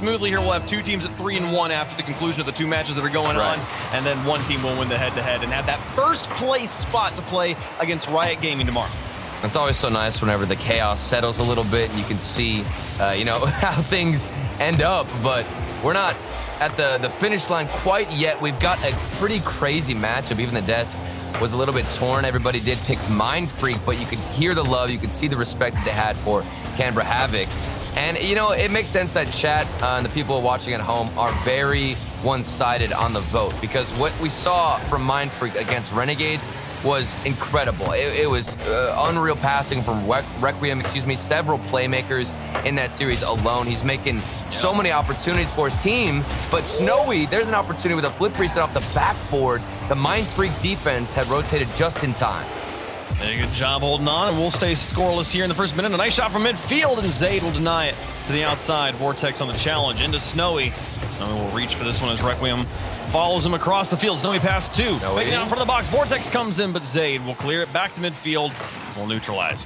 smoothly here, we'll have two teams at 3-1 after the conclusion of the two matches that are going on, and then one team will win the head-to-head and have that first place spot to play against Riot Gaming tomorrow. It's always so nice whenever the chaos settles a little bit and you can see, you know, how things end up, but we're not at the finish line quite yet. We've got a pretty crazy matchup. Even the desk was a little bit torn. Everybody did pick Mindfreak, but you could hear the love, you could see the respect that they had for Canberra Havoc. And, you know, it makes sense that chat and the people watching at home are very one-sided on the vote, because what we saw from Mindfreak against Renegades was incredible. It was unreal passing from Requiem, several playmakers in that series alone. He's making so many opportunities for his team, but Snowy, there's an opportunity with a flip reset off the backboard. The Mindfreak defense had rotated just in time. A good job holding on, and we'll stay scoreless here in the first minute. A nice shot from midfield, and Zayd will deny it to the outside. Vortex on the challenge into Snowy. Snowy will reach for this one as Requiem follows him across the field. Snowy pass two. Making out in front of the box. Vortex comes in, but Zayd will clear it back to midfield. Will neutralize.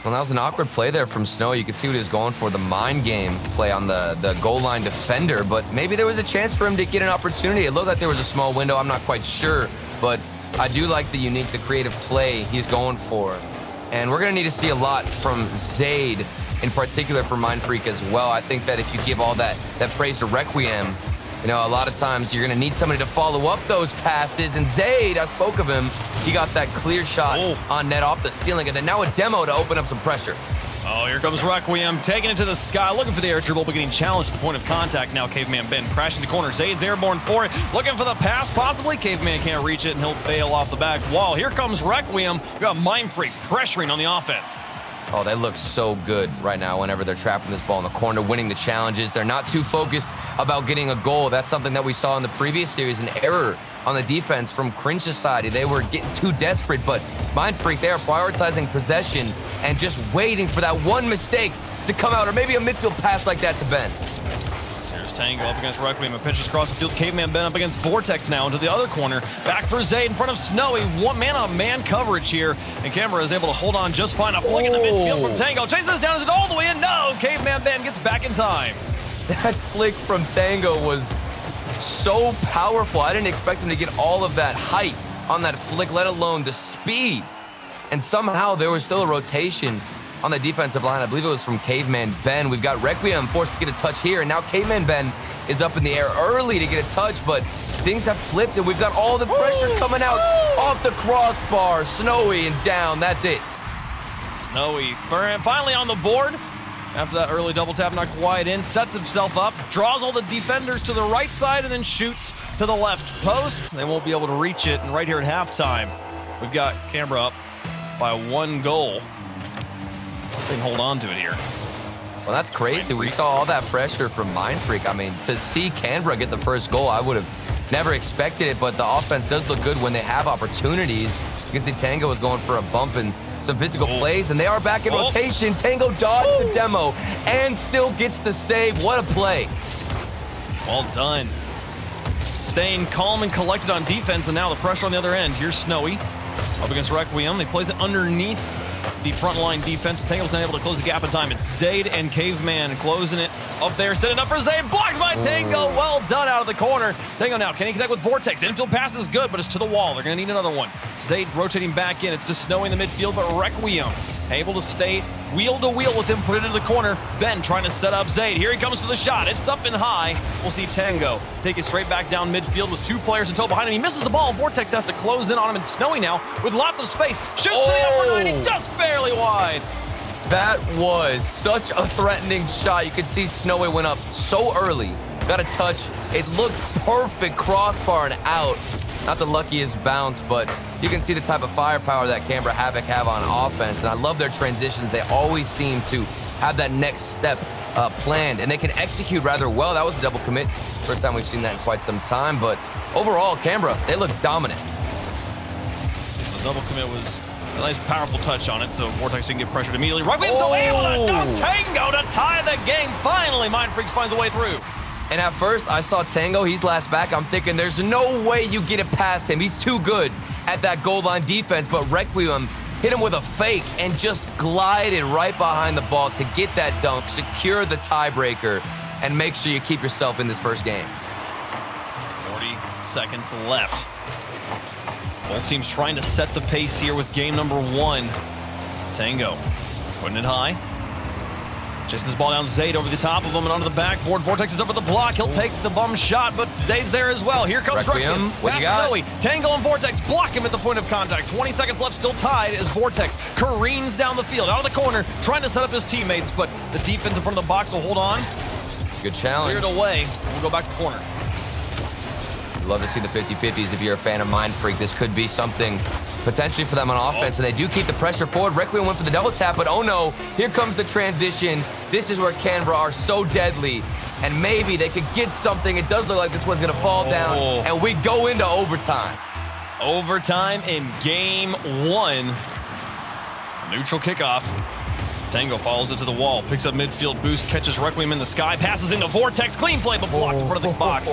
Well, that was an awkward play there from Snowy. You could see what he was going for, the mind game play on the goal line defender, but maybe there was a chance for him to get an opportunity. It looked like there was a small window. I'm not quite sure, but I do like the unique, the creative play he's going for. And we're going to need to see a lot from Zayd, in particular for Mindfreak as well. I think that if you give all that praise to Requiem, you know, a lot of times you're going to need somebody to follow up those passes. And Zayd, I spoke of him, he got that clear shot on net off the ceiling, and then now a demo to open up some pressure. Oh, here comes Requiem, taking it to the sky, looking for the air dribble, but getting challenged at the point of contact. Now Caveman Ben crashing the corner. Zayd's airborne for it, looking for the pass, possibly. Caveman can't reach it, and he'll bail off the back wall. Here comes Requiem. We got Mindfreak pressuring on the offense. Oh, they look so good right now whenever they're trapping this ball in the corner, winning the challenges. They're not too focused about getting a goal. That's something that we saw in the previous series, an error on the defense from Cringe Society. They were getting too desperate, but Mindfreak, they are prioritizing possession and just waiting for that one mistake to come out, or maybe a midfield pass like that to Ben. There's Tango up against Requiem, and pitches across the field. Caveman Ben up against Vortex now into the other corner. Back for Zayd in front of Snowy. One man-on-man coverage here, and Canberra is able to hold on just fine. A flick in the midfield from Tango. Chases down, is it all the way in? No! Caveman Ben gets back in time. That flick from Tango was so powerful. I didn't expect him to get all of that height on that flick, let alone the speed. And somehow there was still a rotation on the defensive line. I believe it was from Caveman Ben. We've got Requiem forced to get a touch here, and now Caveman Ben is up in the air early to get a touch, but things have flipped, and we've got all the pressure coming out off the crossbar. Snowy and down, that's it. Snowy finally on the board. After that early double tap, not quite in, sets himself up, draws all the defenders to the right side, and then shoots to the left post. They won't be able to reach it, and right here at halftime, we've got Canberra up by 1 goal. They can hold on to it here. Well, that's crazy. We saw all that pressure from Mindfreak. I mean, to see Canberra get the first goal, I would have never expected it, but the offense does look good when they have opportunities. You can see Tango is going for a bump and some physical plays, and they are back in rotation. Tango dodged the demo and still gets the save. What a play. Well done. Staying calm and collected on defense, and now the pressure on the other end. Here's Snowy up against Requiem. He plays it underneath the front line defense. Tango's not able to close the gap in time. It's Zayd and Caveman closing it up there. Setting up for Zayd. Blocked by Tango. Well done out of the corner. Tango now, can he connect with Vortex? Infield pass is good, but it's to the wall. They're going to need another one. Zayd rotating back in. It's to Snowy in the midfield, but Requiem able to stay wheel to wheel with him, put it into the corner. Ben trying to set up Zayd. Here he comes for the shot. It's up and high. We'll see Tango take it straight back down midfield with 2 players in tow behind him. He misses the ball. Vortex has to close in on him, and Snowy now with lots of space. Shoots to the upper 90, just barely wide. That was such a threatening shot. You could see Snowy went up so early. Got a touch. It looked perfect, crossbar and out. Not the luckiest bounce, but you can see the type of firepower that Canberra Havoc have on offense, and I love their transitions. They always seem to have that next step planned, and they can execute rather well. That was a double commit. First time we've seen that in quite some time, but overall, Canberra, they look dominant. The double commit was a nice, powerful touch on it, so Vortex didn't get pressured immediately. Requiem's able to dump Tango to tie the game. Finally, Mindfreak finds a way through. And at first, I saw Tango, he's last back. I'm thinking there's no way you get it past him. He's too good at that goal line defense, but Requiem hit him with a fake and just glided right behind the ball to get that dunk, secure the tiebreaker. and make sure you keep yourself in this first game. 40 seconds left. Both teams trying to set the pace here with game number 1. Tango putting it high. Chases this ball down, Zayd over the top of him and onto the backboard. Vortex is up for the block. He'll take the bum shot, but Zayd's there as well. Here comes Requiem. What you got? Snowy. Tango and Vortex block him at the point of contact. 20 seconds left, still tied as Vortex careens down the field, out of the corner, trying to set up his teammates, but the defense in front of the box will hold on. It's a good challenge. Cleared away. We'll go back to corner. Love to see the 50-50s if you're a fan of Mindfreak. This could be something potentially for them on offense, and they do keep the pressure forward. Requiem went for the double tap, but oh no, here comes the transition. This is where Canberra are so deadly, and maybe they could get something. It does look like this one's gonna fall down, and we go into overtime. Overtime in game 1. Neutral kickoff. Tango follows it to the wall, picks up midfield boost, catches Requiem in the sky, passes into Vortex, clean play, but blocked in front of the box.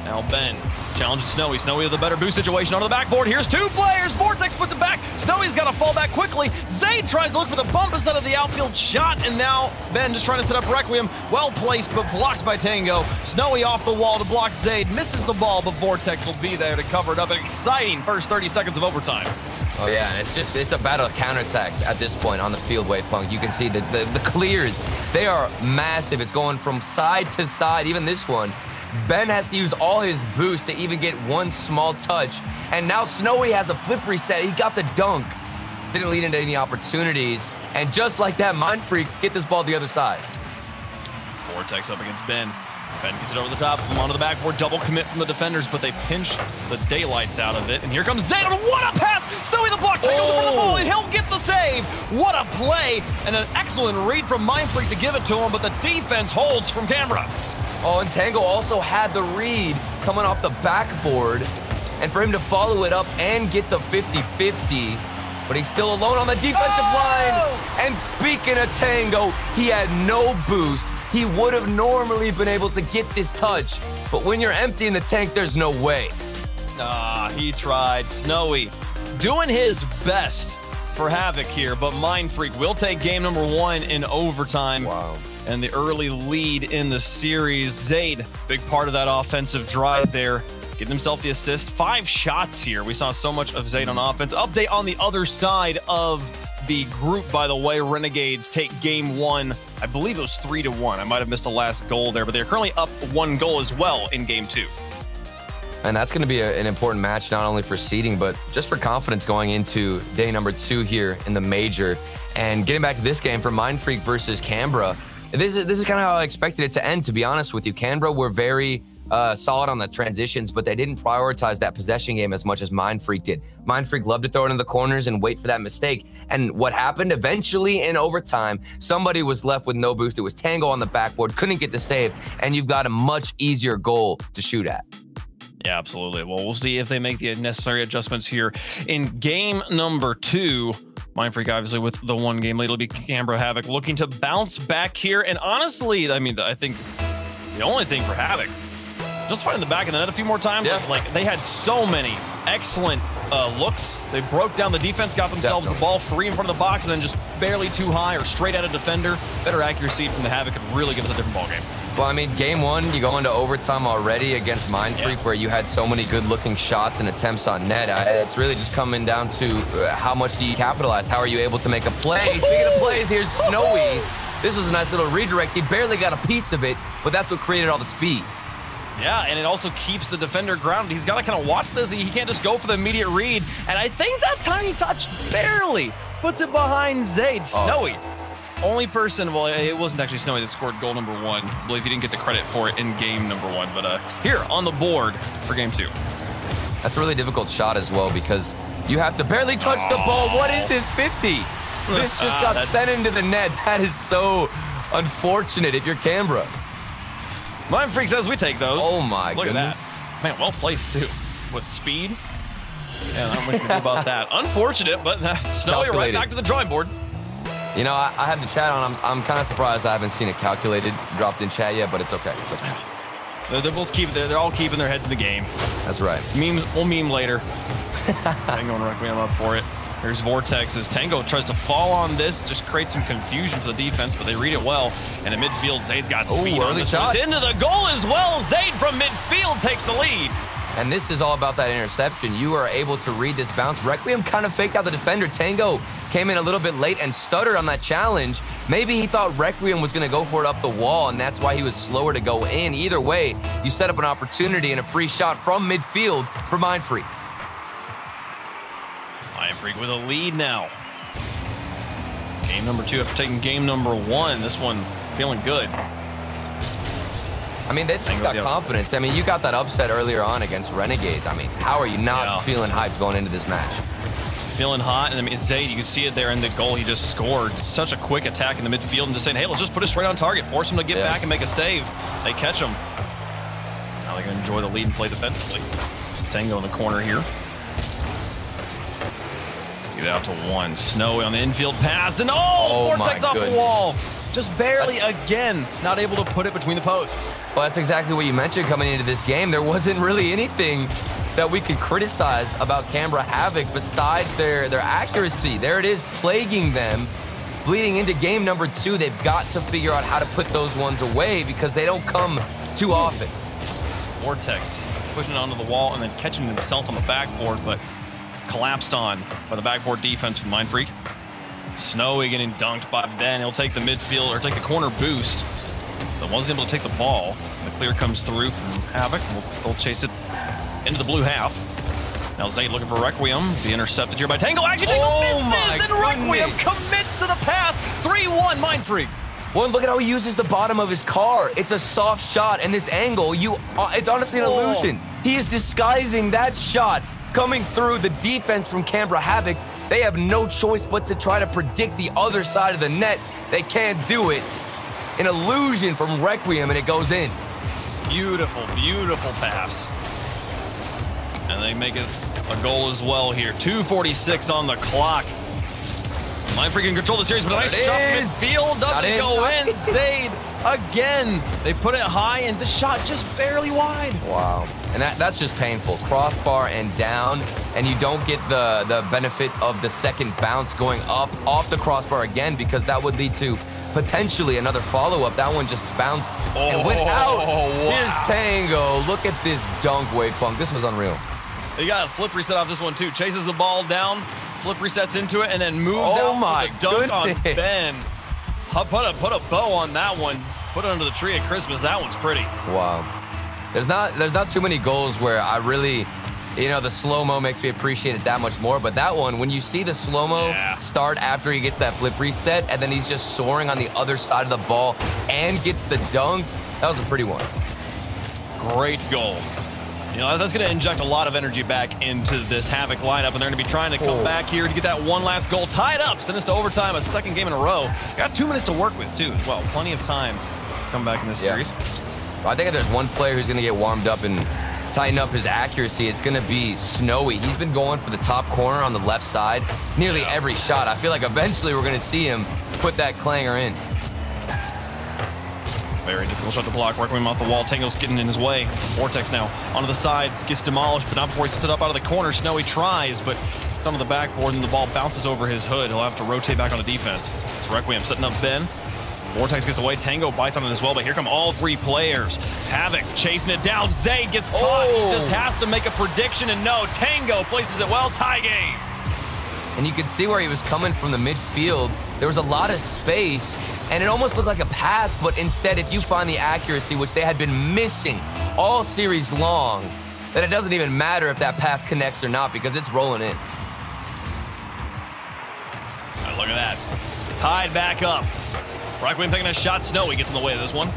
Now Ben challenging Snowy. Snowy with a better boost situation onto the backboard. Here's 2 players. Vortex puts it back. Snowy's got to fall back quickly. Zayd tries to look for the bump instead of the outfield shot, and now Ben just trying to set up Requiem. Well placed, but blocked by Tango. Snowy off the wall to block Zayd. Misses the ball, but Vortex will be there to cover it up. An exciting first 30 seconds of overtime. Oh yeah, and it's a battle of counterattacks at this point on the field, Wavepunk. You can see the clears. They are massive. It's going from side to side. Even this one. Ben has to use all his boost to even get one small touch. And now Snowy has a flip reset. He got the dunk. Didn't lead into any opportunities. And just like that, Mindfreak get this ball to the other side. Vortex up against Ben. Ben gets it over the top, onto the backboard, double commit from the defenders, but they pinch the daylights out of it. And here comes Zayd. What a pass! Snowy the block, Tango's in front of the ball, and he'll get the save. What a play, and an excellent read from Mindfreak to give it to him, but the defense holds from Canberra. Oh, and Tango also had the read coming off the backboard, and for him to follow it up and get the 50-50, but he's still alone on the defensive line. And speaking of Tango, he had no boost. He would have normally been able to get this touch, but when you're empty in the tank, there's no way. He tried. Snowy doing his best for Havoc here, but Mindfreak will take game number 1 in overtime. Wow. And the early lead in the series. Zayd, big part of that offensive drive there, getting himself the assist. 5 shots here. We saw so much of Zayd on offense. Update on the other side of the group, by the way. Renegades take game 1. I believe it was 3-1. I might have missed the last goal there, but they're currently up 1 goal as well in game 2. And that's going to be an important match, not only for seeding, but just for confidence going into day number 2 here in the major. And getting back to this game for Mindfreak versus Canberra, this is kind of how I expected it to end, to be honest with you. Canberra were very solid on the transitions, but they didn't prioritize that possession game as much as Mindfreak did. Mindfreak loved to throw it in the corners and wait for that mistake. And what happened eventually in overtime, somebody was left with no boost. It was Tango on the backboard, couldn't get the save, and you've got a much easier goal to shoot at. Yeah, absolutely. Well, we'll see if they make the necessary adjustments here in game number 2. Mindfreak, obviously, with the 1 game lead, it'll be Canberra Havoc looking to bounce back here. And honestly, I mean, I think the only thing for Havoc, just finding the back of the net a few more times. Yeah. Like, they had so many excellent looks. They broke down the defense, got themselves the ball free in front of the box, and then just barely too high or straight at a defender. Better accuracy from the Havoc could really give us a different ball game. Well, I mean, game 1, you go into overtime already against Mindfreak, where you had so many good-looking shots and attempts on net. It's really just coming down to how much do you capitalize? How are you able to make a play? Speaking of plays, here's Snowy. This was a nice little redirect. He barely got a piece of it, but that's what created all the speed. Yeah, and it also keeps the defender grounded. He's got to kind of watch this. He can't just go for the immediate read. And I think that tiny touch barely puts it behind Zayd. Snowy. Only person, well, it wasn't actually Snowy that scored goal number 1. I believe he didn't get the credit for it in game number 1, but here on the board for game 2. That's a really difficult shot as well, because you have to barely touch the ball. What is this 50? This just got sent into the net. That is so unfortunate if you're Canberra. Mindfreak says we take those. Oh my goodness. Look at that. Man, well placed too. With speed. Yeah, not much to do about that. Unfortunate, but Snowy right back to the drawing board. You know, I have the chat on. I'm kind of surprised I haven't seen it calculated, dropped in chat yet, but it's okay. It's okay. They're all keeping their heads in the game. That's right. Memes, we'll meme later. I'm going to Requiem up for it. Here's Vortex as Tango tries to fall on this, just create some confusion for the defense, but they read it well. And in midfield, Zayd's got speed on this one. It's into the goal as well. Zayd from midfield takes the lead. And this is all about that interception. You are able to read this bounce. Requiem kind of faked out the defender. Tango came in a little bit late and stuttered on that challenge. Maybe he thought Requiem was going to go for it up the wall, and that's why he was slower to go in. Either way, you set up an opportunity and a free shot from midfield for Mindfreak. Mindfreak with a lead now. Game number 2 after taking game number 1. This one feeling good. I mean, they've got confidence. I mean, you got that upset earlier on against Renegades. I mean, how are you not feeling hyped going into this match? Feeling hot, and I mean, Zayd, you can see it there in the goal he just scored. Such a quick attack in the midfield and just saying, hey, let's just put it straight on target. Force him to get back and make a save. They catch him. Now they're going to enjoy the lead and play defensively. Tango in the corner here. Get out to 1. Snowy on the infield pass, and Vortex off the wall. Just barely, again, not able to put it between the posts. Well, that's exactly what you mentioned coming into this game. There wasn't really anything that we could criticize about Canberra Havoc besides their accuracy. There it is, plaguing them. Bleeding into game number 2, they've got to figure out how to put those ones away because they don't come too often. Vortex pushing it onto the wall and then catching himself on the backboard, but collapsed on by the backboard defense from Mindfreak. Snowy getting dunked by Ben. He'll take the midfield or take the corner boost, but wasn't able to take the ball. The clear comes through from Havoc. They'll chase it into the blue half. Now Zayd looking for Requiem. Be intercepted here by Tango. Actually, Tango misses, and Requiem commits to the pass. 3-1 Mindfreak. Well, look at how he uses the bottom of his car. It's a soft shot, and this angle, it's honestly an illusion. He is disguising that shot coming through the defense from Canberra Havoc. They have no choice but to try to predict the other side of the net. They can't do it. An illusion from Requiem, and it goes in. Beautiful, beautiful pass. And they make it a goal as well here. 2:46 on the clock. Mindfreak can control the series, but a nice shot from midfield doesn't go in. Zayd again. They put it high, and the shot just barely wide. Wow. And that's just painful. Crossbar and down, and you don't get the benefit of the second bounce going up off the crossbar again, because that would lead to potentially another follow-up. That one just bounced and went out. Wow. Here's Tango. Look at this dunk, Wave Punk. This was unreal. You got a flip reset off this one, too. Chases the ball down, flip resets into it, and then moves out for the dunk on Ben. Put a bow on that one. Put it under the tree at Christmas. That one's pretty. Wow. There's not too many goals where I really, the slow-mo makes me appreciate it that much more. But that one, when you see the slow-mo start after he gets that flip reset, and then he's just soaring on the other side of the ball and gets the dunk, that was a pretty one. Great goal. That's going to inject a lot of energy back into this Havoc lineup, and they're going to be trying to come back here to get that one last goal. Tied up, send us to overtime, a second game in a row. Got 2 minutes to work with, too, as well. Plenty of time to come back in this series. Well, I think if there's one player who's going to get warmed up and tighten up his accuracy, it's going to be Snowy. He's been going for the top corner on the left side nearly every shot. I feel like eventually we're going to see him put that clanger in. Very difficult shot to block. Working him off the wall. Tango's getting in his way. Vortex now onto the side. Gets demolished, but not before he sets it up out of the corner. Snowy tries, but it's onto the backboard, and the ball bounces over his hood. He'll have to rotate back on the defense. It's Requiem setting up Ben. Vortex gets away. Tango bites on it as well, but here come all 3 players. Havoc chasing it down. Zayd gets caught. He just has to make a prediction, and no. Tango places it well. Tie game. And you could see where he was coming from the midfield. There was a lot of space, and it almost looked like a pass, but instead, if you find the accuracy, which they had been missing all series long, then it doesn't even matter if that pass connects or not, because it's rolling in. Look at that. Tied back up. Requiem taking a shot. Snowy gets in the way of this one.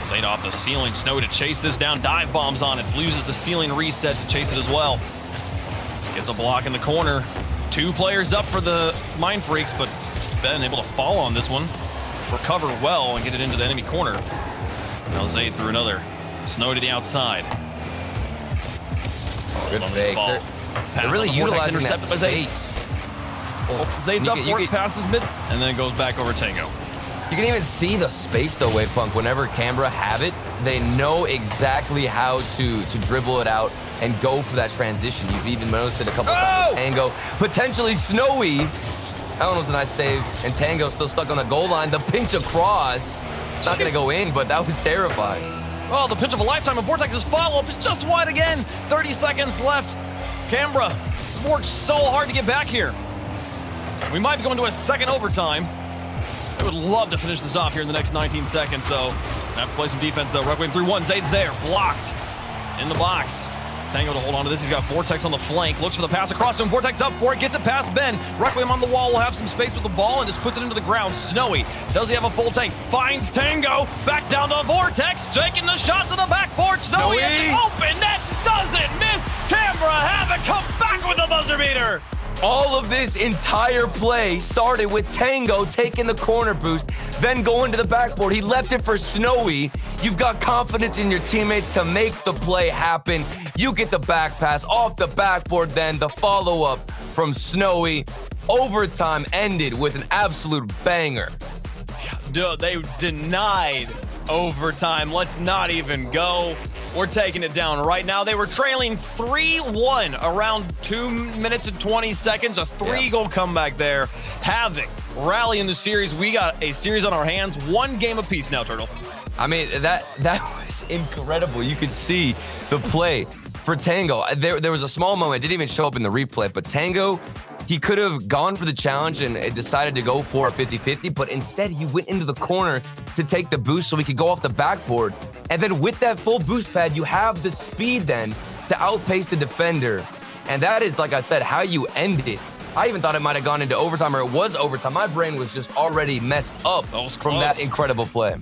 Zayd off the ceiling. Snowy to chase this down. Dive bombs on it. Loses the ceiling reset to chase it as well. Gets a block in the corner. 2 players up for the Mindfreaks, but Ben able to fall on this one. Recover well and get it into the enemy corner. Now Zayd through another. Snowy to the outside. Good fake. They're really utilizing that space. Zayd's up for it, passes mid, and then it goes back over Tango. You can even see the space though, Wavepunk. Whenever Canberra have it, they know exactly how to dribble it out and go for that transition. You've even noticed it a couple times with Tango. Potentially Snowy. That one was a nice save. And Tango still stuck on the goal line. The pinch across. It's not going to go in, but that was terrifying. Oh, the pitch of a lifetime, and Vortex's follow-up is just wide again. 30 seconds left. Canberra worked so hard to get back here. We might be going to a second overtime. I would love to finish this off here in the next 19 seconds, so I have to play some defense, though. Requiem 3-1, Zade's there, blocked in the box. Tango to hold on to this. He's got Vortex on the flank. Looks for the pass across to him. Vortex up for it. Gets it past Ben. Requiem on the wall will have some space with the ball and just puts it into the ground. Snowy. Does he have a full tank? Finds Tango. Back down to Vortex. Taking the shot to the backboard. Snowy at the open net. Doesn't miss. Canberra Havoc come back with the buzzer beater. All of this entire play started with Tango taking the corner boost, then going to the backboard. He left it for Snowy. You've got confidence in your teammates to make the play happen. You get the back pass off the backboard, then the follow-up from Snowy. Overtime ended with an absolute banger. Dude, they denied overtime. Let's not even go. We're taking it down right now. They were trailing 3-1 around 2 minutes and 20 seconds. A 3-goal comeback there. Havoc rallying the series. We got a series on our hands. 1 game apiece now, Turtle. I mean, that was incredible. You could see the play for Tango. There was a small moment. It didn't even show up in the replay, but Tango, he could have gone for the challenge and decided to go for a 50-50, but instead he went into the corner to take the boost so he could go off the backboard. And then with that full boost pad, you have the speed then to outpace the defender. And that is, like I said, how you end it. I even thought it might have gone into overtime, or it was overtime. My brain was just already messed up from that incredible play.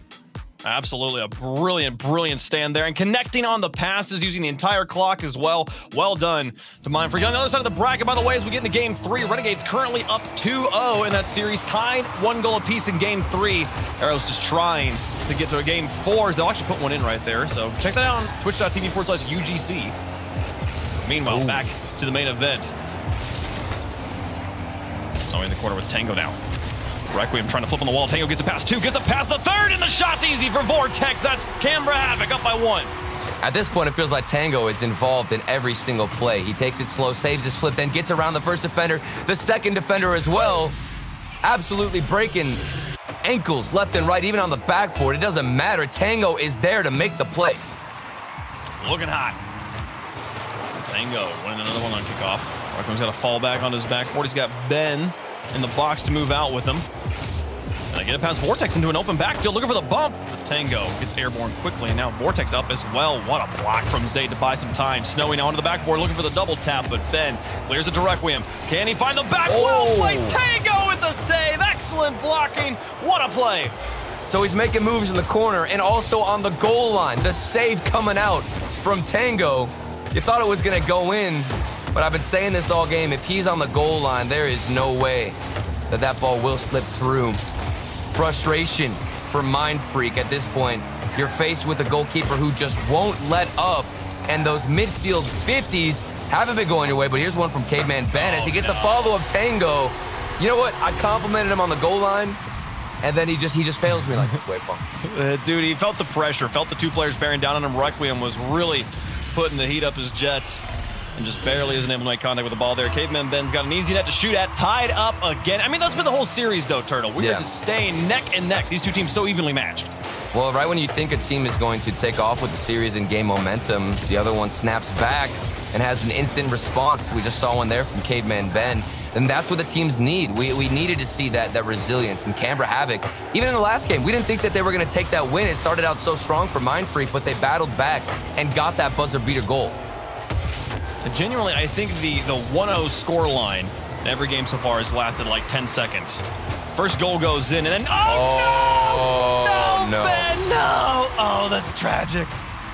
Absolutely, a brilliant, brilliant stand there. And connecting on the passes using the entire clock as well. Well done to Mindfreak. On the other side of the bracket, by the way, as we get into Game 3, Renegades currently up 2-0 in that series, tied 1 goal apiece in Game 3. Arrows just trying to get to a Game 4. They'll actually put one in right there, so check that out on twitch.tv/UGC. Meanwhile, back to the main event. Snowy in the corner with Tango now. Requiem trying to flip on the wall. Tango gets a pass 2, gets a pass the 3rd, and the shot's easy for Vortex. That's Canberra Havoc up by 1. At this point, it feels like Tango is involved in every single play. He takes it slow, saves his flip, then gets around the first defender, the second defender as well. Absolutely breaking ankles left and right, even on the backboard. It doesn't matter. Tango is there to make the play. Looking hot. Tango winning another one on kickoff. Requiem's got to fall back on his backboard. He's got Ben in the box to move out with him. And I get it past Vortex into an open backfield, looking for the bump. But Tango gets airborne quickly, and now Vortex up as well. What a block from Zade to buy some time. Snowy now onto the backboard, looking for the double tap, but Ben clears it to Requiem. Can he find the back? Well placed. Tango with the save. Excellent blocking. What a play. So he's making moves in the corner and also on the goal line. The save coming out from Tango. You thought it was going to go in, but I've been saying this all game. If he's on the goal line, there is no way that that ball will slip through. Frustration for Mindfreak at this point. You're faced with a goalkeeper who just won't let up, and those midfield 50s haven't been going your way, but here's one from Caveman Ben as he gets the follow-up Tango. You know what? I complimented him on the goal line, and then he just fails me like this way, Paul. Dude, he felt the pressure, felt the 2 players bearing down on him. Requiem was really putting the heat up his jets and just barely isn't able to make contact with the ball there. Caveman Ben's got an easy net to shoot at, tied up again. I mean, that's been the whole series though, Turtle. We are just staying neck and neck. These 2 teams so evenly matched. Well, right when you think a team is going to take off with the series and gain momentum, the other one snaps back and has an instant response. We just saw one there from Caveman Ben. And that's what the teams need. We needed to see that resilience. And Canberra Havoc, even in the last game, we didn't think that they were going to take that win. It started out so strong for Mindfreak, but they battled back and got that buzzer beater goal. Genuinely, I think the 1-0 score line in every game so far has lasted like 10 seconds. First goal goes in, and then, no, Ben, no! Oh, that's tragic.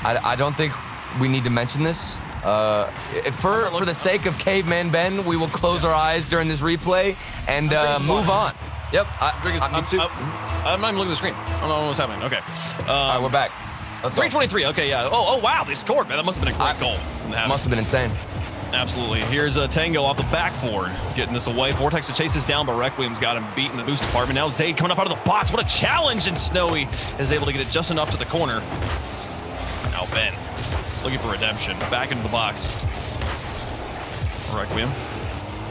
I don't think we need to mention this. For the sake of Caveman Ben, we will close our eyes during this replay and move on. Yep, me too. I'm not even looking at the screen. I don't know what's happening. Okay. All right, we're back. Let's go. 323. Okay, yeah. Oh, wow, they scored, man. That must have been a great goal. Must have been insane. Absolutely. Here's Tango off the backboard, getting this away. Vortex chases down, but Requiem's got him beat in the boost department. Now Zayd coming up out of the box. What a challenge, and Snowy is able to get it just enough to the corner. Now Ben, looking for redemption. Back into the box. Requiem.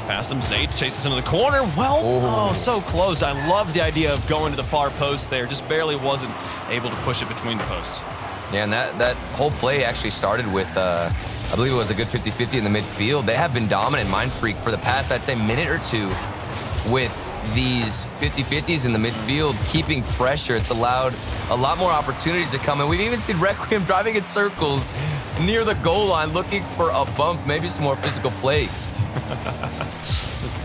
Past him. Zayd chases into the corner. Well, oh, so close. I love the idea of going to the far post there. Just barely wasn't able to push it between the posts. Yeah, and that whole play actually started with, I believe it was a good 50-50 in the midfield. They have been dominant, Mindfreak, for the past, I'd say, minute or two with these 50-50s in the midfield, keeping pressure. It's allowed a lot more opportunities to come, and we've even seen Requiem driving in circles near the goal line, looking for a bump, maybe some more physical plays.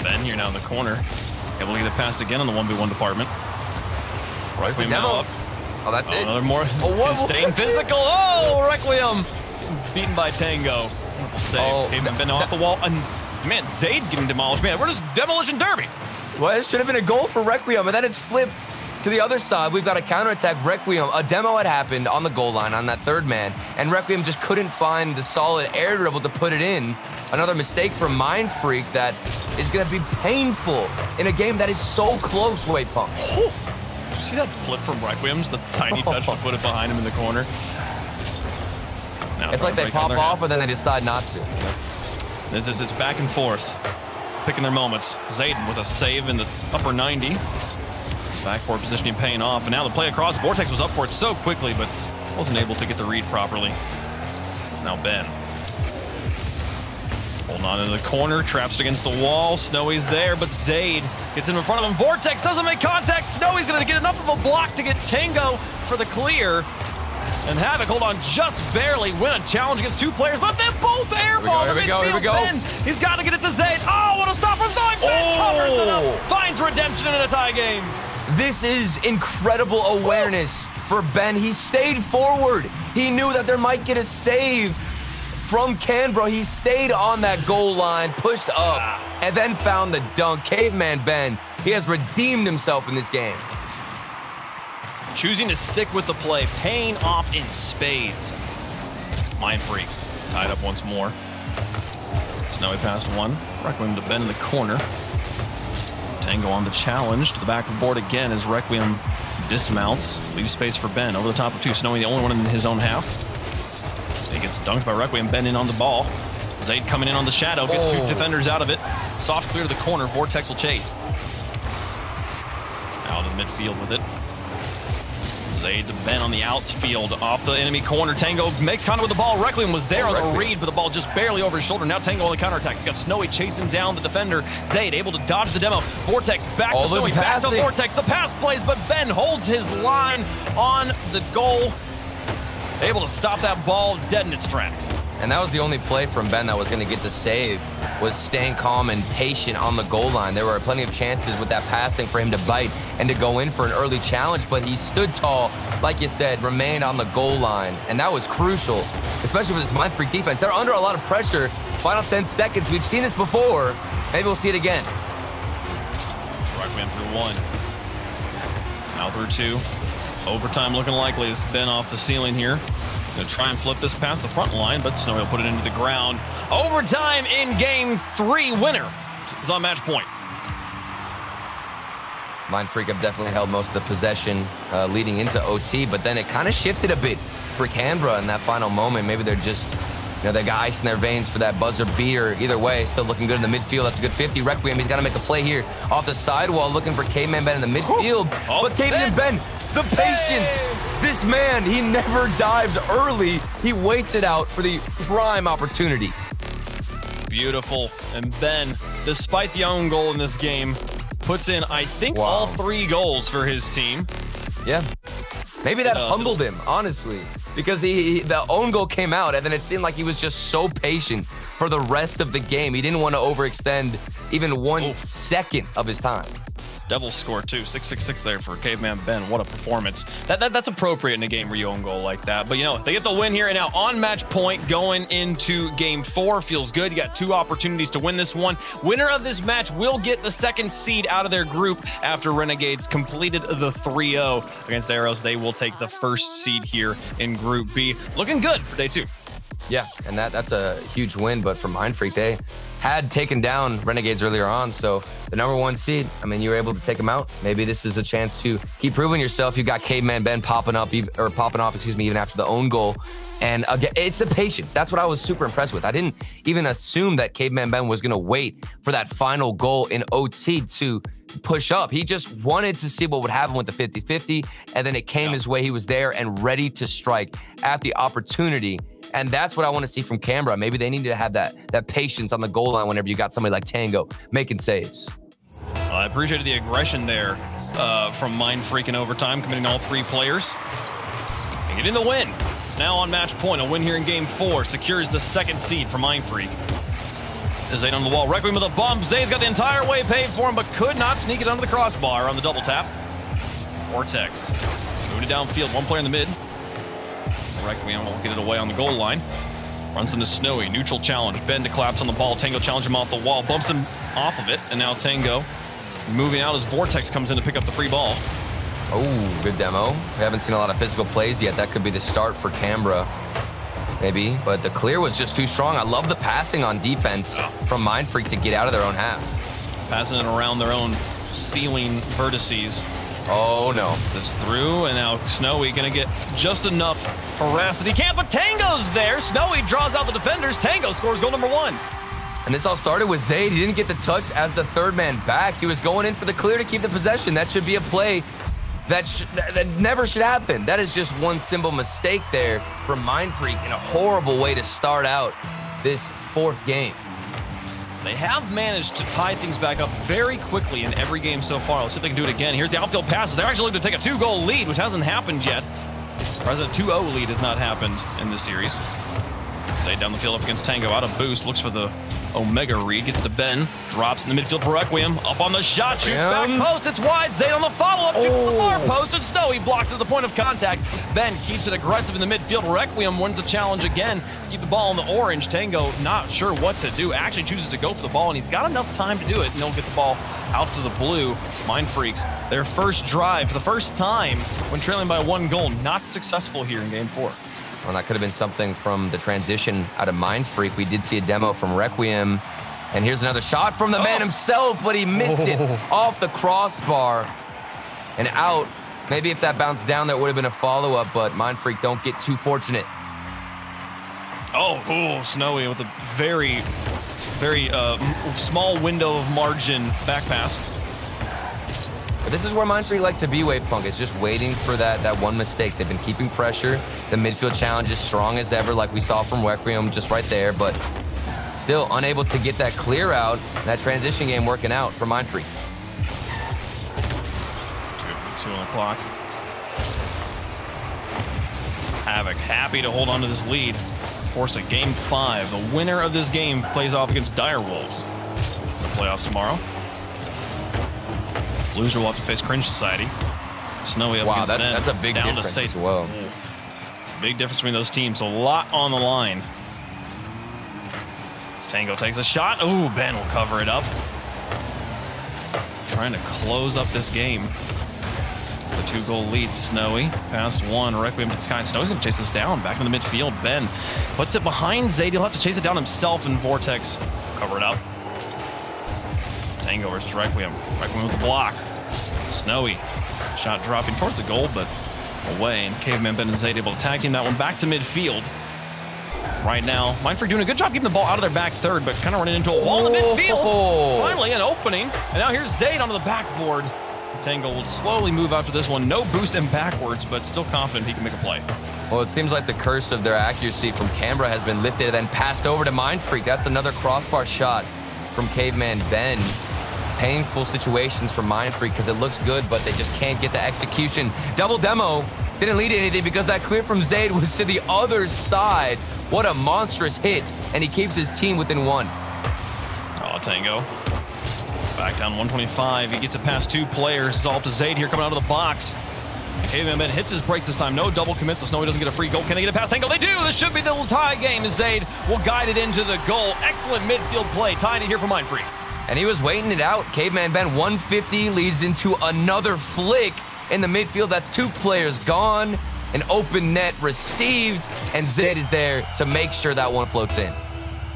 Ben here now in the corner, able to get it past again in the 1v1 department. Requiem now up. Oh, that's it. Another more. Staying physical. Oh, Requiem beaten by Tango. Save. Caveman Ben off the wall. And man, Zayd getting demolished. Man, we're just demolition derby. Well, it should have been a goal for Requiem, and then it's flipped to the other side. We've got a counterattack. Requiem, a demo had happened on the goal line on that third man, and Requiem just couldn't find the solid air dribble to put it in. Another mistake from Mindfreak that is going to be painful in a game that is so close, Wade Pump. Did you see that flip from Requiem's? The tiny touch to put it behind him in the corner. Now it's like they pop off, and then they decide not to. It's back and forth, picking their moments. Zayden with a save in the upper 90. Backboard positioning paying off, and now the play across. Vortex was up for it so quickly, but wasn't able to get the read properly. Now Ben. Holding on to the corner, traps against the wall. Snowy's there, but Zayd gets in front of him. Vortex doesn't make contact. Snowy's going to get enough of a block to get Tango for the clear. And Havoc, hold on, just barely win a challenge against two players, but they're both airball. Here we go. Ben, he's got to get it to Zayd. Oh, what a stop from Snowy. Ben covers it up, finds redemption in a tie game. This is incredible awareness for Ben. He stayed forward. He knew that there might get a save from Canberra. He stayed on that goal line, pushed up, and then found the dunk. Caveman Ben, he has redeemed himself in this game. Choosing to stick with the play, paying off in spades. Mindfreak tied up once more. Snowy past one. Requiem to Ben in the corner. Tango on the challenge to the back of the board again as Requiem dismounts. Leaves space for Ben over the top of two. Snowy the only one in his own half. He gets dunked by Requiem. Ben in on the ball. Zayd coming in on the shadow. Gets two defenders out of it. Soft clear to the corner. Vortex will chase. Out of the midfield with it. Zayd to Ben on the outfield. Off the enemy corner. Tango makes contact with the ball. Requiem was there on the read, but the ball just barely over his shoulder. Now Tango on the counterattack. He's got Snowy chasing down the defender. Zayd able to dodge the demo. Vortex back to Snowy. Back to Vortex. The pass plays, but Ben holds his line on the goal. Able to stop that ball dead in its tracks. And that was the only play from Ben that was going to get the save, was staying calm and patient on the goal line. There were plenty of chances with that passing for him to bite and to go in for an early challenge, but he stood tall, like you said, remained on the goal line. And that was crucial, especially with this Mindfreak defense. They're under a lot of pressure. Final 10 seconds. We've seen this before. Maybe we'll see it again. Requiem through one. Now through two. Overtime looking likely. It's Ben off the ceiling here. Gonna try and flip this past the front line, but Snowy will put it into the ground. Overtime in game 3. Winner is on match point. Mindfreak have definitely held most of the possession leading into OT, but then it kind of shifted a bit for Canberra in that final moment. Maybe they're just, you know, they got ice in their veins for that buzzer beater. Either way, still looking good in the midfield. That's a good 50. Requiem, he's got to make a play here off the sidewall, looking for Caveman Ben in the midfield. But Caveman Ben, the patience. This man, he never dives early. He waits it out for the prime opportunity. Beautiful. And Ben, despite the own goal in this game, puts in, I think, all 3 goals for his team. Yeah. Maybe that humbled him, honestly, because the own goal came out, and then it seemed like he was just so patient for the rest of the game. He didn't want to overextend even 1 second of his time. Devils score too. 6-6-6 there for Caveman Ben. What a performance. That's appropriate in a game where you own goal like that. But, you know, they get the win here. And now on match point going into game 4. Feels good. You got 2 opportunities to win this one. Winner of this match will get the 2nd seed out of their group after Renegades completed the 3-0 against Arrows. They will take the 1st seed here in Group B. Looking good for day 2. Yeah, and that's a huge win, but for Mindfreak, they had taken down Renegades earlier on, so the #1 seed, I mean, you were able to take them out. Maybe this is a chance to keep proving yourself. You got Caveman Ben popping off, excuse me, even after the own goal. And again, it's the patience. That's what I was super impressed with. I didn't even assume that Caveman Ben was going to wait for that final goal in OT to push up. He just wanted to see what would happen with the 50-50, and then it came his way. He was there and ready to strike at the opportunity. And that's what I want to see from Canberra. Maybe they need to have that patience on the goal line whenever you got somebody like Tango making saves. I appreciated the aggression there from Mindfreak in overtime, committing all 3 players and getting the win. Now on match point, a win here in game 4 secures the 2nd seed for Mindfreak. Zayd on the wall, Requiem with a bump. Zayd's got the entire way paved for him, but could not sneak it under the crossbar on the double tap. Vortex moving it downfield, 1 player in the mid. Requiem will get it away on the goal line. Runs into Snowy, neutral challenge. Ben to collapse on the ball. Tango challenges him off the wall, bumps him off of it, and now Tango moving out as Vortex comes in to pick up the free ball. Oh, good demo. We haven't seen a lot of physical plays yet. That could be the start for Canberra, maybe. But the clear was just too strong. I love the passing on defense from Mindfreak to get out of their own half. Passing it around their own ceiling vertices. Oh, no. That's through, and now Snowy gonna get just enough harassed that he can't, but Tango's there. Snowy draws out the defenders. Tango scores goal #1. And this all started with Zayd. He didn't get the touch as the 3rd man back. He was going in for the clear to keep the possession. That should be a play that never should happen. That is just one simple mistake there from Mindfreak and a horrible way to start out this 4th game. They have managed to tie things back up very quickly in every game so far. Let's see if they can do it again. Here's the outfield passes. They're actually looking to take a 2-goal lead, which hasn't happened yet. Or as a 2-0 lead has not happened in this series. Zayd down the field up against Tango, out of boost, looks for the Omega read, gets to Ben, drops in the midfield for Requiem, up on the shot, shoots back post, it's wide, Zayd on the follow-up, shoots to the far post, and Snowy blocks at the point of contact. Ben keeps it aggressive in the midfield. Requiem wins the challenge again to keep the ball in the orange. Tango not sure what to do, actually chooses to go for the ball, and he's got enough time to do it, and he'll get the ball out to the blue. Mindfreaks, their first drive for the first time when trailing by 1 goal, not successful here in game 4. Well, that could have been something from the transition out of Mindfreak. We did see a demo from Requiem. And here's another shot from the man himself, but he missed it off the crossbar and out. Maybe if that bounced down, that would have been a follow-up, but Mindfreak don't get too fortunate. Snowy with a very, very small window of margin back pass. But this is where Mindfreak like to be, Wavepunk. It's just waiting for that one mistake. They've been keeping pressure. The midfield challenge is strong as ever, like we saw from Requiem just right there, but still unable to get that clear out. That transition game working out for Mindfreak. 2 on the clock. Havoc happy to hold on to this lead. Force a game 5. The winner of this game plays off against Direwolves. The playoffs tomorrow. Loser will have to face Cringe Society. Snowy up against Ben. That's a big difference as well. Big difference between those teams. A lot on the line. As Tango takes a shot. Ooh, Ben will cover it up. Trying to close up this game. The 2-goal lead. Snowy past 1. Requiem to the sky. Snowy's going to chase this down. Back in the midfield. Ben puts it behind Zayd. He'll have to chase it down himself, and Vortex cover it up. Tango versus Requiem. Requiem with the block. Snowy. Shot dropping towards the goal, but away. And Caveman Ben and Zayd able to tag team that one back to midfield. Right now, Mindfreak doing a good job keeping the ball out of their back third, but kind of running into a wall in the midfield. Finally an opening. And now here's Zayd onto the backboard. Tango will slowly move after this one. No boost him backwards, but still confident he can make a play. Well, it seems like the curse of their accuracy from Canberra has been lifted and then passed over to Mindfreak. That's another crossbar shot from Caveman Ben. Painful situations for Mindfreak because it looks good, but they just can't get the execution. Double demo didn't lead to anything because that clear from Zayd was to the other side. What a monstrous hit, and he keeps his team within 1. Oh, Tango. Back down 125. He gets it past 2 players. It's all up to Zayd here coming out of the box. Caveman Ben hits his brakes this time. No double commit, so Snowy doesn't get a free goal. Can they get it past Tango? They do! This should be the little tie game as Zayd will guide it into the goal. Excellent midfield play. Tying it here for Mindfreak. And he was waiting it out. Caveman Ben 150 leads into another flick in the midfield. That's 2 players gone. an open net received, and Zayd is there to make sure that one floats in.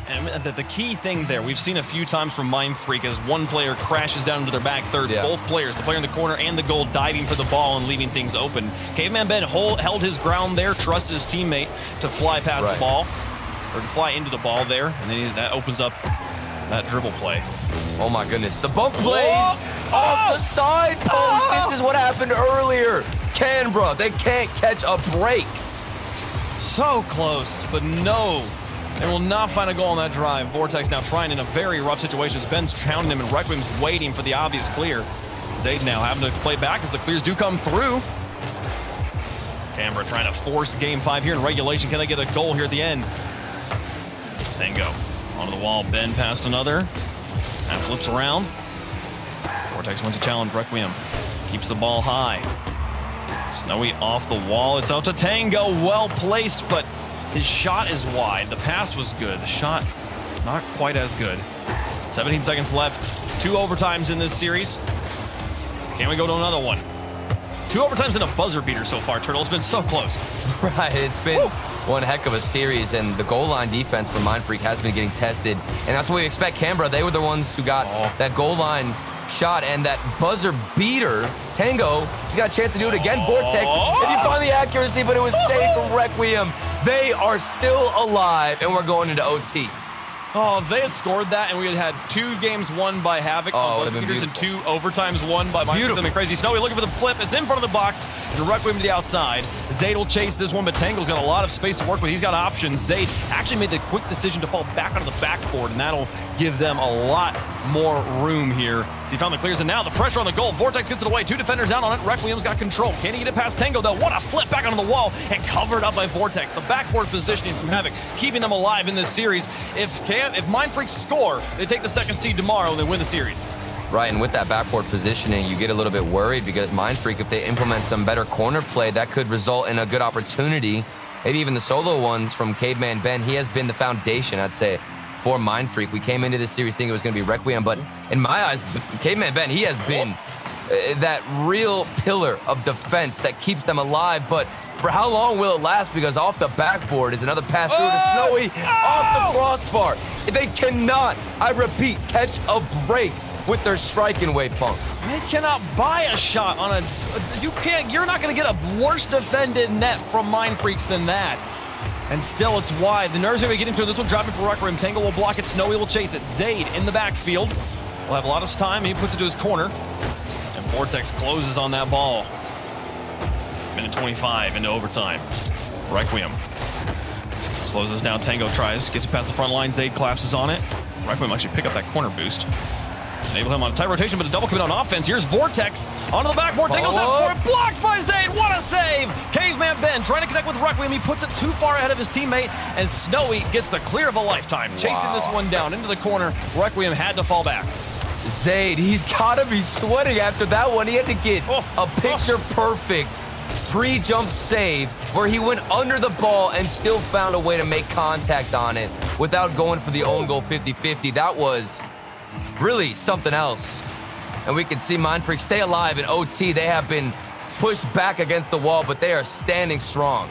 And the key thing there, we've seen a few times from Mindfreak as one player crashes down into their back third. Yeah. Both players, the player in the corner and the goal, diving for the ball and leaving things open. Caveman Ben held his ground there, trusted his teammate to fly past the ball, or to fly into the ball there, and then that opens up that dribble play. Oh my goodness, the bump plays off the side post. This is what happened earlier. Canberra, they can't catch a break. So close, but no. They will not find a goal on that drive. Vortex now trying in a very rough situation. Ben's challenging him, and Requiem's waiting for the obvious clear. Zayd now having to play back as the clears do come through. Canberra trying to force game 5 here in regulation. Can they get a goal here at the end? Tango onto the wall. Ben past another. And flips around. Vortex wants to challenge Requiem. Keeps the ball high. Snowy off the wall. It's out to Tango. Well placed, but his shot is wide. The pass was good. The shot, not quite as good. 17 seconds left. 2 overtimes in this series. Can we go to another one? 2 overtimes and a buzzer beater so far, Turtle. It's been so close. Right, it's been one heck of a series, and the goal line defense for Mindfreak has been getting tested, and that's what we expect. Canberra, they were the ones who got that goal line shot, and that buzzer beater. Tango, he's got a chance to do it again. Vortex, if you find the accuracy, but it was saved from Requiem. They are still alive, and we're going into OT. Oh, if they had scored that, and we had 2 games won by Havoc on buzzer beaters and 2 overtimes won by Mindfreak. Something crazy. Snowy looking for the flip. It's in front of the box. And Requiem to the outside. Zayd will chase this one, but Tango's got a lot of space to work with. He's got options. Zayd actually made the quick decision to fall back onto the backboard, and that'll give them a lot more room here. So he found the clears, and now the pressure on the goal. Vortex gets it away. 2 defenders down on it. Requiem's got control. Can he get it past Tango, though? What a flip back onto the wall and covered up by Vortex. The backboard positioning from Havoc, keeping them alive in this series. If Mindfreak score, they take the 2nd seed tomorrow and they win the series. Right, and with that backboard positioning, you get a little bit worried because Mindfreak, if they implement some better corner play, that could result in a good opportunity. Maybe even the solo ones from Caveman Ben. He has been the foundation, I'd say, for Mindfreak. We came into this series thinking it was going to be Requiem, but in my eyes, Caveman Ben, he has been that real pillar of defense that keeps them alive. But for how long will it last? Because off the backboard is another pass through to Snowy off the crossbar. They cannot, I repeat, catch a break with their striking wave punk. They cannot buy a shot on you're not going to get a worse defended net from Mindfreaks than that. And still it's wide. The nerves are going to get into this one, dropping for Requiem. Tango will block it, Snowy will chase it. Zayd in the backfield will have a lot of time. He puts it to his corner. And Vortex closes on that ball. Minute 25 into overtime. Requiem slows us down. Tango tries, gets past the front line. Zayd collapses on it. Requiem actually pick up that corner boost. Enable him on a tight rotation, but a double commit on offense. Here's Vortex onto the backboard. Tango's down for it. Blocked by Zayd. What a save! Caveman Ben trying to connect with Requiem. He puts it too far ahead of his teammate, and Snowy gets the clear of a lifetime. Chasing this one down into the corner. Requiem had to fall back. Zayd, he's got to be sweating after that one. He had to get a picture-perfect pre-jump save where he went under the ball and still found a way to make contact on it without going for the own goal 50-50. That was really something else. And we can see Mindfreak stay alive in OT. They have been pushed back against the wall, but they are standing strong.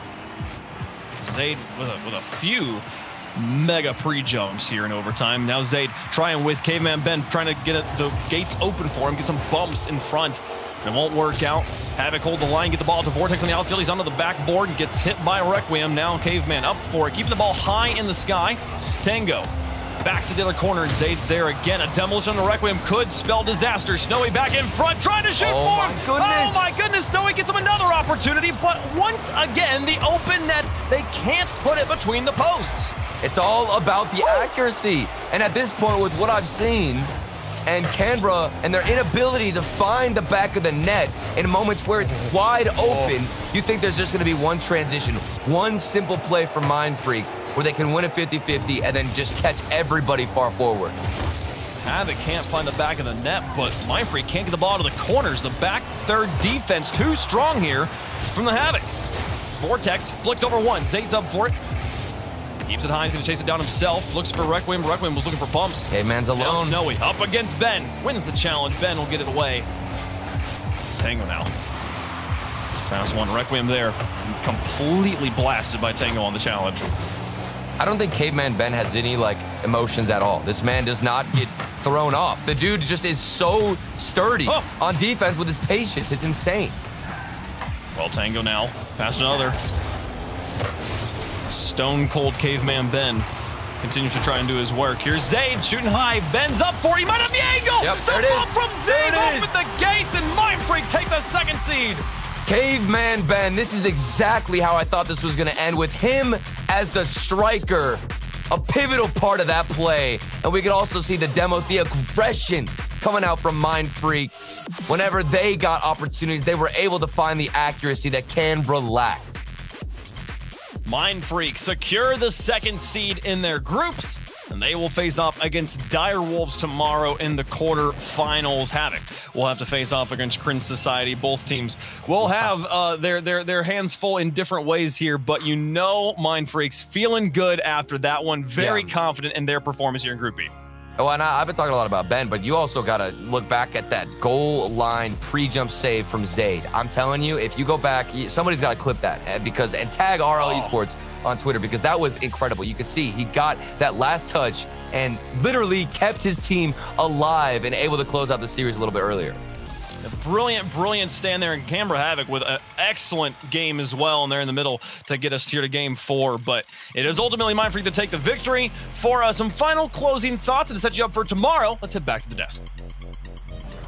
Zayd with a few mega pre-jumps here in overtime. Now Zayd trying with Caveman Ben, trying to get the gates open for him, get some bumps in front. It won't work out. Havoc hold the line, get the ball to Vortex on the outfield. He's onto the backboard and gets hit by Requiem. Now Caveman up for it, keeping the ball high in the sky. Tango back to the other corner, and Zayd's there again. A demolition on the Requiem could spell disaster. Snowy back in front, trying to shoot for him. Oh my goodness, Snowy gets him another opportunity, but once again, the open net, they can't put it between the posts. It's all about the accuracy. And at this point, with what I've seen, and Canberra and their inability to find the back of the net in moments where it's wide open, you think there's just going to be one transition, one simple play for Mindfreak where they can win a 50-50 and then just catch everybody far forward. Havoc can't find the back of the net, but Mindfreak can't get the ball to the corners. The back third defense too strong here from the Havoc. Vortex flicks over one. Zayd's up for it. Keeps it high, he's gonna chase it down himself. Looks for Requiem. Requiem was looking for bumps. Caveman's alone. Now Snowy up against Ben. Wins the challenge. Ben will get it away. Tango now. Pass one, Requiem there. Completely blasted by Tango on the challenge. I don't think Caveman Ben has any, like, emotions at all. This man does not get thrown off. The dude just is so sturdy on defense with his patience. It's insane. Well, Tango now. Pass another. Stone cold Caveman Ben continues to try and do his work. Here's Zayd shooting high. Ben's up for it. He might have the angle. Yep, the bump from Zayd opens the gates, and Mindfreak take the second seed. Caveman Ben, this is exactly how I thought this was going to end, with him as the striker, a pivotal part of that play. And we could also see the demos, the aggression coming out from Mindfreak. Whenever they got opportunities, they were able to find the accuracy that Canberra lacked. Mindfreak secure the second seed in their groups, and they will face off against Dire Wolves tomorrow in the quarterfinals. Havoc will have to face off against Cringe Society. Both teams will have their hands full in different ways here, but you know Mindfreak's feeling good after that one. Very confident in their performance here in Group B. Oh, and I've been talking a lot about Ben, but you also got to look back at that goal line pre-jump save from Zayd. I'm telling you, if you go back, somebody's got to clip that and tag RL Esports on Twitter, because that was incredible. You could see he got that last touch and literally kept his team alive and able to close out the series a little bit earlier. A brilliant stand there in Canberra Havoc with an excellent game as well, and they're in the middle to get us here to Game 4. But it is ultimately Mindfreak to take the victory. For some final closing thoughts and to set you up for tomorrow, let's head back to the desk.